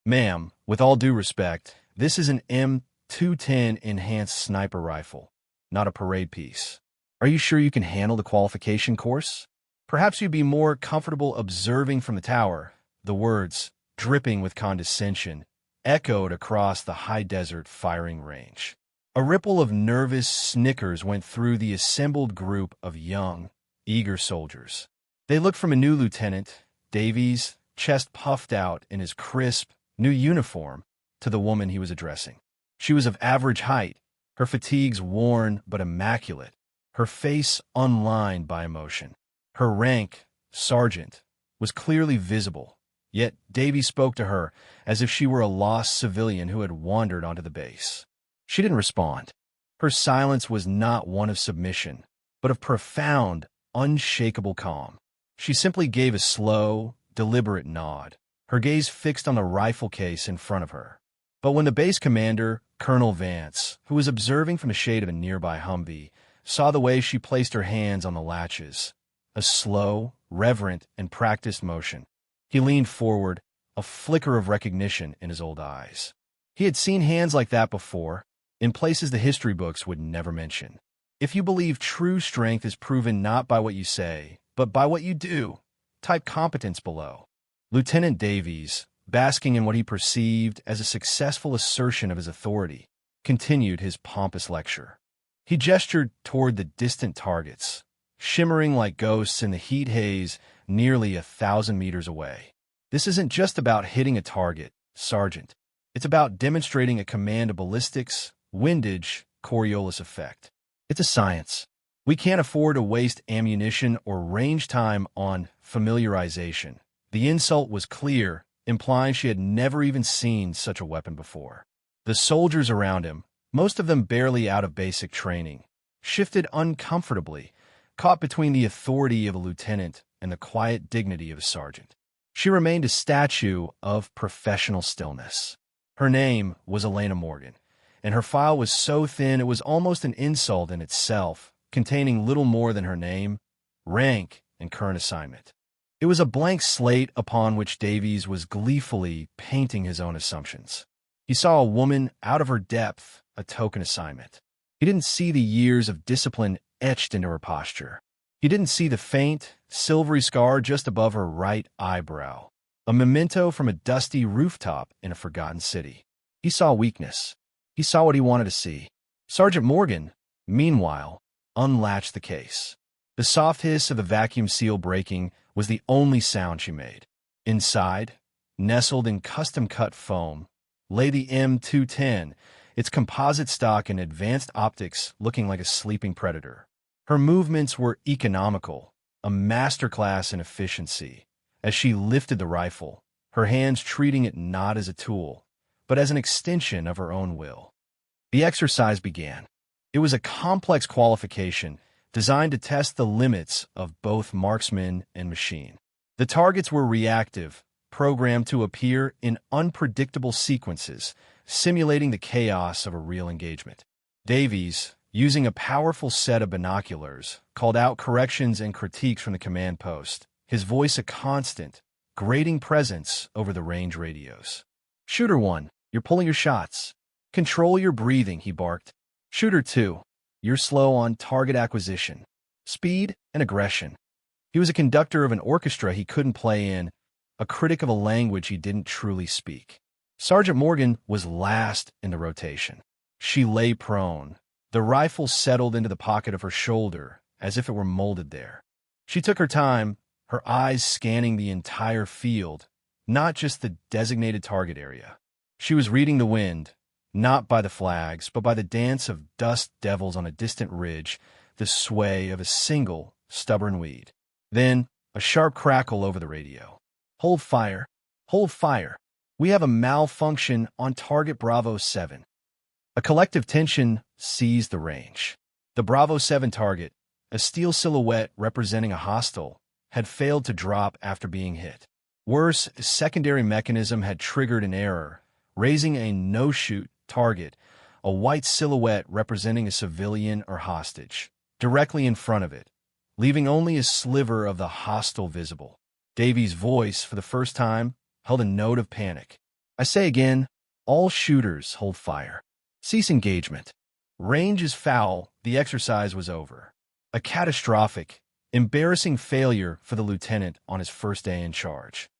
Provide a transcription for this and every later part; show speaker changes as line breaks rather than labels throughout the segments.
Ma'am, with all due respect, this is an M210 enhanced sniper rifle, not a parade piece. Are you sure you can handle the qualification course? Perhaps you'd be more comfortable observing from the tower. The words, dripping with condescension, echoed across the high desert firing range. A ripple of nervous snickers went through the assembled group of young, eager soldiers. They looked from a new lieutenant, Davies, chest puffed out in his crisp, new uniform, to the woman he was addressing. She was of average height, her fatigues worn but immaculate, her face unlined by emotion. Her rank, sergeant, was clearly visible, yet Davies spoke to her as if she were a lost civilian who had wandered onto the base. She didn't respond. Her silence was not one of submission, but of profound, unshakable calm. She simply gave a slow, deliberate nod, her gaze fixed on the rifle case in front of her. But when the base commander, Colonel Vance, who was observing from the shade of a nearby Humvee, saw the way she placed her hands on the latches, a slow, reverent, and practiced motion, he leaned forward, a flicker of recognition in his old eyes. He had seen hands like that before, in places the history books would never mention. If you believe true strength is proven not by what you say, but by what you do, type competence below. Lieutenant Davies, basking in what he perceived as a successful assertion of his authority, continued his pompous lecture. He gestured toward the distant targets, shimmering like ghosts in the heat haze nearly 1,000 meters away. This isn't just about hitting a target, Sergeant. It's about demonstrating a command of ballistics, windage, Coriolis effect. It's a science. We can't afford to waste ammunition or range time on familiarization. The insult was clear, implying she had never even seen such a weapon before. The soldiers around him, most of them barely out of basic training, shifted uncomfortably, caught between the authority of a lieutenant and the quiet dignity of a sergeant. She remained a statue of professional stillness. Her name was Elena Morgan, and her file was so thin it was almost an insult in itself, containing little more than her name, rank, and current assignment. It was a blank slate upon which Davies was gleefully painting his own assumptions. He saw a woman out of her depth, a token assignment. He didn't see the years of discipline etched into her posture. He didn't see the faint, silvery scar just above her right eyebrow, a memento from a dusty rooftop in a forgotten city. He saw weakness. He saw what he wanted to see. Sergeant Morgan, meanwhile, unlatched the case. The soft hiss of the vacuum seal breaking was the only sound she made. Inside, nestled in custom-cut foam, lay the M210, its composite stock and advanced optics looking like a sleeping predator. Her movements were economical, a masterclass in efficiency, as she lifted the rifle, her hands treating it not as a tool, but as an extension of her own will. The exercise began. It was a complex qualification designed to test the limits of both marksman and machine. The targets were reactive, programmed to appear in unpredictable sequences, simulating the chaos of a real engagement. Davies, using a powerful set of binoculars, called out corrections and critiques from the command post, his voice a constant, grating presence over the range radios. "Shooter 1, you're pulling your shots. Control your breathing," he barked. "Shooter 2, you're slow on target acquisition, speed, and aggression." He was a conductor of an orchestra he couldn't play in, a critic of a language he didn't truly speak. Sergeant Morgan was last in the rotation. She lay prone, the rifle settled into the pocket of her shoulder, as if it were molded there. She took her time, her eyes scanning the entire field, not just the designated target area. She was reading the wind, not by the flags, but by the dance of dust devils on a distant ridge, the sway of a single, stubborn weed. Then, a sharp crackle over the radio. "Hold fire. Hold fire. We have a malfunction on target Bravo 7. A collective tension seized the range. The Bravo 7 target, a steel silhouette representing a hostile, had failed to drop after being hit. Worse, a secondary mechanism had triggered an error, raising a no-shoot target, a white silhouette representing a civilian or hostage, directly in front of it, leaving only a sliver of the hostile visible. Davies' voice, for the first time, held a note of panic. I say again, all shooters hold fire. Cease engagement. Range is foul. The exercise was over. A catastrophic, embarrassing failure for the lieutenant on his first day in charge.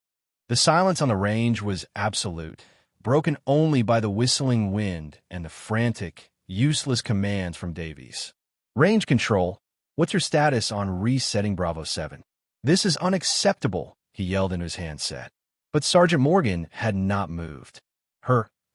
The silence on the range was absolute, broken only by the whistling wind and the frantic, useless commands from Davies. Range control, what's your status on resetting Bravo 7? This is unacceptable, he yelled into his handset. But Sergeant Morgan had not moved.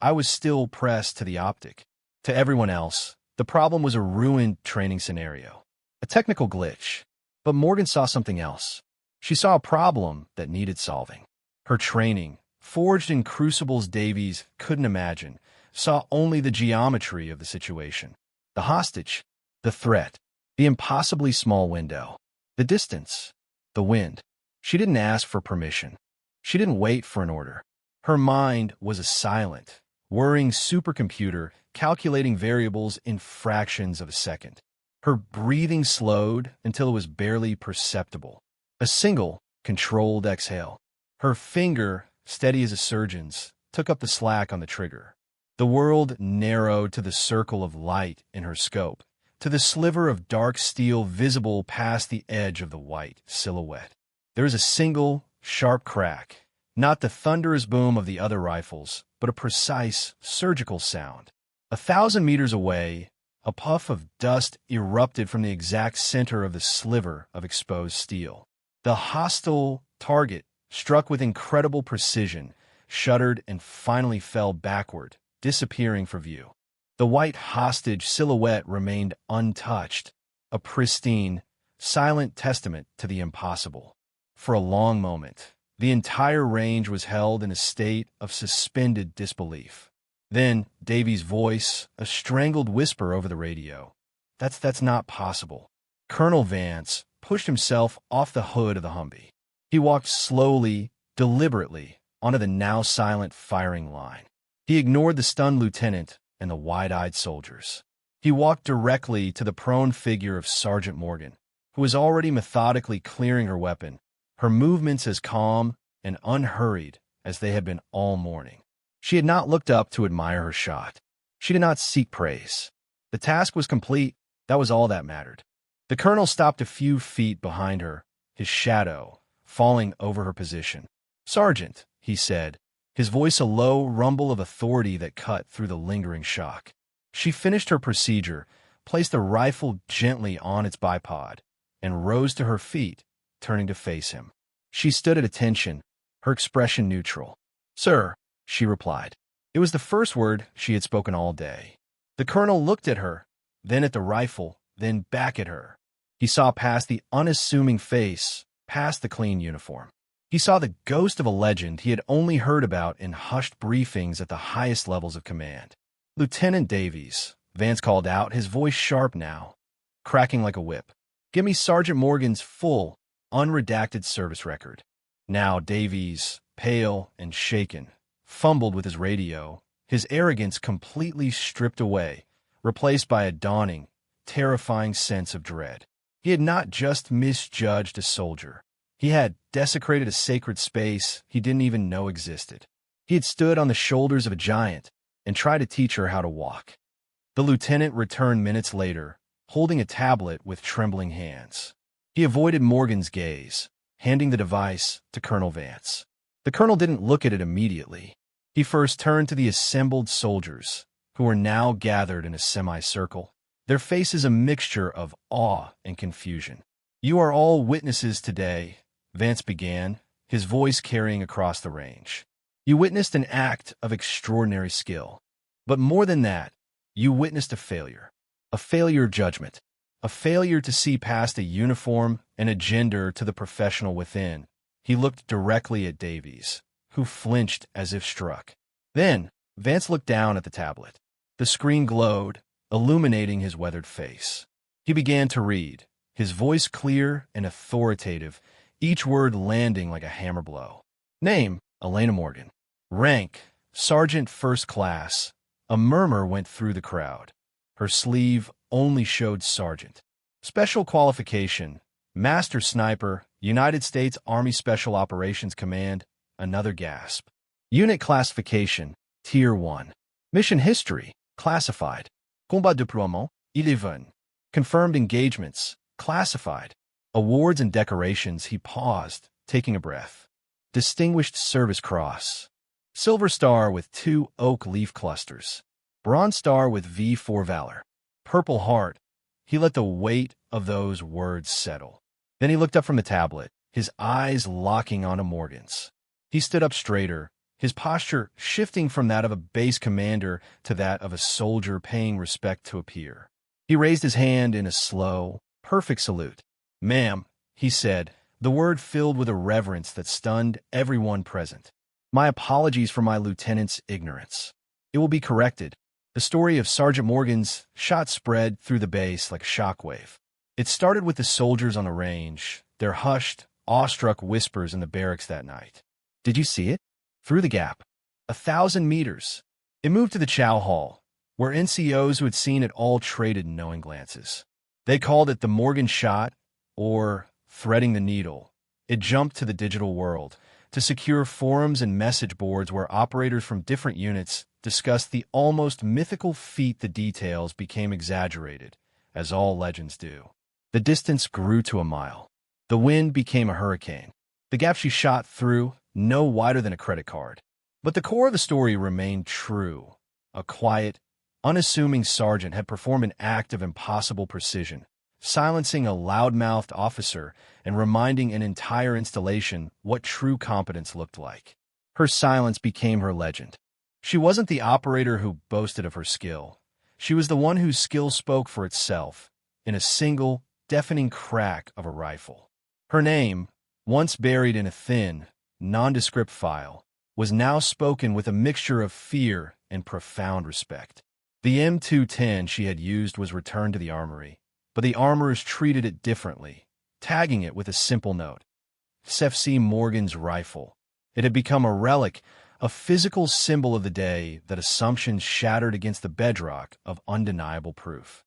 I was still pressed to the optic. To everyone else, the problem was a ruined training scenario. A technical glitch. But Morgan saw something else. She saw a problem that needed solving. Her training, forged in crucibles Davies couldn't imagine, saw only the geometry of the situation. The hostage, the threat, the impossibly small window, the distance, the wind. She didn't ask for permission. She didn't wait for an order. Her mind was a silent, whirring supercomputer calculating variables in fractions of a second. Her breathing slowed until it was barely perceptible. A single, controlled exhale. Her finger, steady as a surgeon's, took up the slack on the trigger. The world narrowed to the circle of light in her scope, to the sliver of dark steel visible past the edge of the white silhouette. There was a single, sharp crack, not the thunderous boom of the other rifles, but a precise, surgical sound. 1,000 meters away, a puff of dust erupted from the exact center of the sliver of exposed steel. The hostile target, struck with incredible precision, shuddered and finally fell backward, disappearing from view. The white hostage silhouette remained untouched, a pristine, silent testament to the impossible. For a long moment, the entire range was held in a state of suspended disbelief. Then, Davies' voice, a strangled whisper over the radio. That's not possible. Colonel Vance pushed himself off the hood of the Humvee. He walked slowly, deliberately, onto the now silent firing line. He ignored the stunned lieutenant and the wide-eyed soldiers. He walked directly to the prone figure of Sergeant Morgan, who was already methodically clearing her weapon, her movements as calm and unhurried as they had been all morning. She had not looked up to admire her shot. She did not seek praise. The task was complete. That was all that mattered. The colonel stopped a few feet behind her, his shadow falling over her position. "Sergeant," he said, his voice a low rumble of authority that cut through the lingering shock. She finished her procedure, placed the rifle gently on its bipod, and rose to her feet, turning to face him. She stood at attention, her expression neutral. "Sir," she replied. It was the first word she had spoken all day. The colonel looked at her, then at the rifle, then back at her. He saw past the unassuming face, past the clean uniform. He saw the ghost of a legend he had only heard about in hushed briefings at the highest levels of command. "Lieutenant Davies," Vance called out, his voice sharp now, cracking like a whip. "Give me Sergeant Morgan's full, unredacted service record." Now Davies, pale and shaken, fumbled with his radio, his arrogance completely stripped away, replaced by a dawning, terrifying sense of dread. He had not just misjudged a soldier. He had desecrated a sacred space he didn't even know existed. He had stood on the shoulders of a giant and tried to teach her how to walk. The lieutenant returned minutes later, holding a tablet with trembling hands. He avoided Morgan's gaze, handing the device to Colonel Vance. The colonel didn't look at it immediately. He first turned to the assembled soldiers, who were now gathered in a semicircle, their faces a mixture of awe and confusion. "You are all witnesses today," Vance began, his voice carrying across the range. "You witnessed an act of extraordinary skill. But more than that, you witnessed a failure of judgment, a failure to see past a uniform and a gender to the professional within." He looked directly at Davies, who flinched as if struck. Then, Vance looked down at the tablet. The screen glowed, illuminating his weathered face. He began to read, his voice clear and authoritative, each word landing like a hammer blow. "Name, Elena Morgan. Rank, Sergeant First Class." A murmur went through the crowd. Her sleeve only showed Sergeant. "Special qualification, Master Sniper, United States Army Special Operations Command." Another gasp. Unit classification, Tier 1. Mission history, classified. Combat deploiement, 11. Confirmed engagements, classified. Awards and decorations, he paused, taking a breath. Distinguished Service Cross. Silver Star with 2 oak leaf clusters. Bronze Star with V for Valor. Purple Heart. He let the weight of those words settle. Then he looked up from the tablet, his eyes locking onto Morgan's. He stood up straighter, his posture shifting from that of a base commander to that of a soldier paying respect to a peer. He raised his hand in a slow, perfect salute. "Ma'am," he said, the word filled with a reverence that stunned everyone present. "My apologies for my lieutenant's ignorance. It will be corrected." The story of Sergeant Morgan's shot spread through the base like a shockwave. It started with the soldiers on the range, their hushed, awestruck whispers in the barracks that night. "Did you see it? Through the gap. 1,000 meters." It moved to the chow hall, where NCOs who had seen it all traded knowing glances. They called it the Morgan shot, or threading the needle. It jumped to the digital world, to secure forums and message boards where operators from different units discussed the almost mythical feat. The details became exaggerated, as all legends do. The distance grew to a mile. The wind became a hurricane. The gap she shot through, no wider than a credit card. But the core of the story remained true. A quiet, unassuming sergeant had performed an act of impossible precision, silencing a loud-mouthed officer and reminding an entire installation what true competence looked like. Her silence became her legend. She wasn't the operator who boasted of her skill. She was the one whose skill spoke for itself, in a single, deafening crack of a rifle. Her name, once buried in a thin, nondescript file, was now spoken with a mixture of fear and profound respect. The M210 she had used was returned to the armory, but the armorers treated it differently, tagging it with a simple note. SFC Morgan's rifle. It had become a relic, a physical symbol of the day that assumptions shattered against the bedrock of undeniable proof.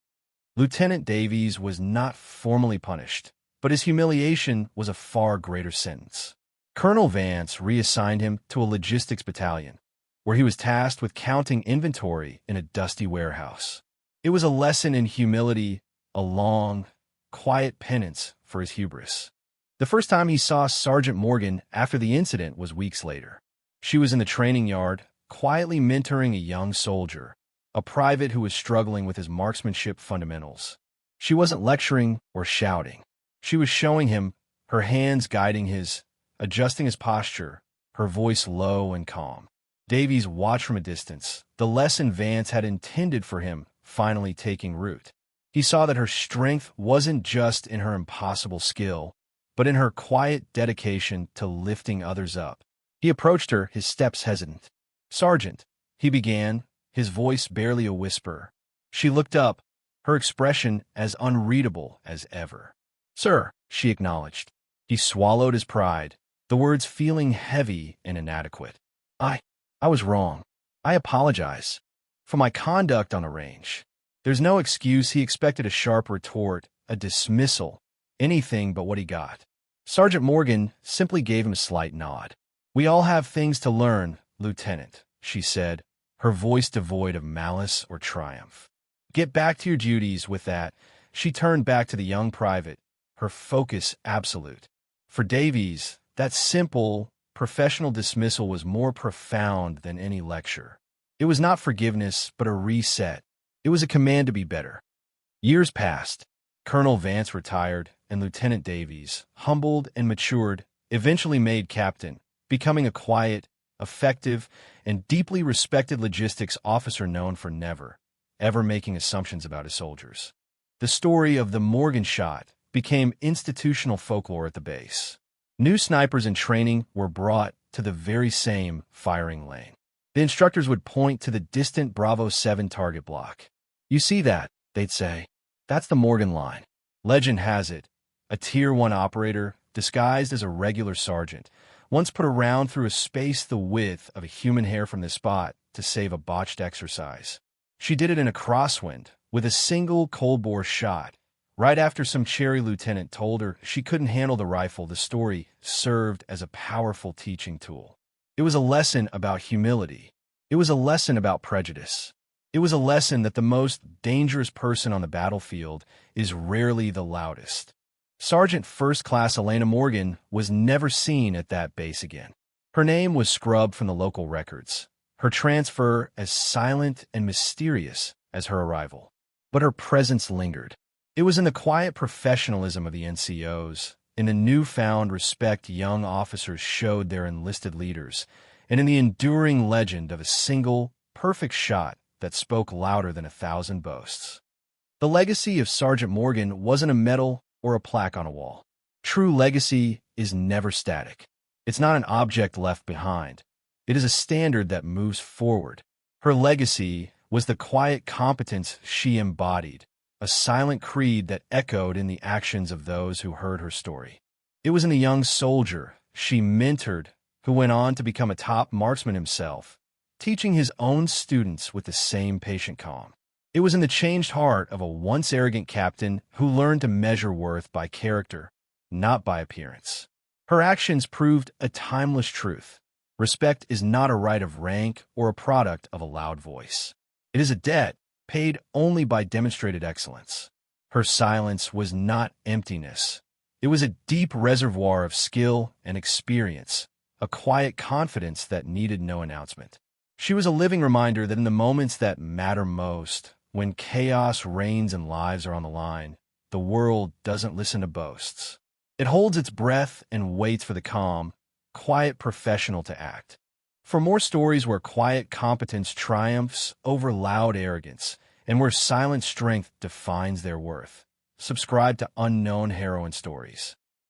Lieutenant Davies was not formally punished, but his humiliation was a far greater sentence. Colonel Vance reassigned him to a logistics battalion, where he was tasked with counting inventory in a dusty warehouse. It was a lesson in humility, a long, quiet penance for his hubris. The first time he saw Sergeant Morgan after the incident was weeks later. She was in the training yard, quietly mentoring a young soldier, a private who was struggling with his marksmanship fundamentals. She wasn't lecturing or shouting. She was showing him, her hands guiding his, adjusting his posture, her voice low and calm. Davies watched from a distance, the lesson Vance had intended for him finally taking root. He saw that her strength wasn't just in her impossible skill, but in her quiet dedication to lifting others up. He approached her, his steps hesitant. "Sergeant," he began, his voice barely a whisper. She looked up, her expression as unreadable as ever. "Sir," she acknowledged. He swallowed his pride, the words feeling heavy and inadequate. I was wrong. I apologize for my conduct on the range." There's no excuse. He expected a sharp retort, a dismissal, anything but what he got. Sergeant Morgan simply gave him a slight nod. "We all have things to learn, Lieutenant," she said, her voice devoid of malice or triumph. "Get back to your duties." With that, she turned back to the young private, her focus absolute. For Davies, that simple, professional dismissal was more profound than any lecture. It was not forgiveness, but a reset. It was a command to be better. Years passed. Colonel Vance retired, and Lieutenant Davies, humbled and matured, eventually made captain, becoming a quiet, effective, and deeply respected logistics officer known for never, ever making assumptions about his soldiers. The story of the Morgan shot became institutional folklore at the base. New snipers in training were brought to the very same firing lane. The instructors would point to the distant Bravo 7 target block. "You see that?" they'd say. "That's the Morgan line." Legend has it, a Tier 1 operator, disguised as a regular sergeant, once put a round through a space the width of a human hair from this spot to save a botched exercise. She did it in a crosswind, with a single cold-bore shot. Right after some cherry lieutenant told her she couldn't handle the rifle, the story served as a powerful teaching tool. It was a lesson about humility. It was a lesson about prejudice. It was a lesson that the most dangerous person on the battlefield is rarely the loudest. Sergeant First Class Elena Morgan was never seen at that base again. Her name was scrubbed from the local records, her transfer as silent and mysterious as her arrival. But her presence lingered. It was in the quiet professionalism of the NCOs, in the newfound respect young officers showed their enlisted leaders, and in the enduring legend of a single, perfect shot that spoke louder than 1,000 boasts. The legacy of Sergeant Morgan wasn't a medal or a plaque on a wall. True legacy is never static. It's not an object left behind. It is a standard that moves forward. Her legacy was the quiet competence she embodied, a silent creed that echoed in the actions of those who heard her story. It was in the young soldier she mentored who went on to become a top marksman himself, teaching his own students with the same patient calm. It was in the changed heart of a once arrogant captain who learned to measure worth by character, not by appearance. Her actions proved a timeless truth. Respect is not a right of rank or a product of a loud voice. It is a debt paid only by demonstrated excellence. Her silence was not emptiness. It was a deep reservoir of skill and experience, a quiet confidence that needed no announcement. She was a living reminder that in the moments that matter most, when chaos reigns and lives are on the line, the world doesn't listen to boasts. It holds its breath and waits for the calm, quiet professional to act. For more stories where quiet competence triumphs over loud arrogance and where silent strength defines their worth, subscribe to Unknown Heroine Stories.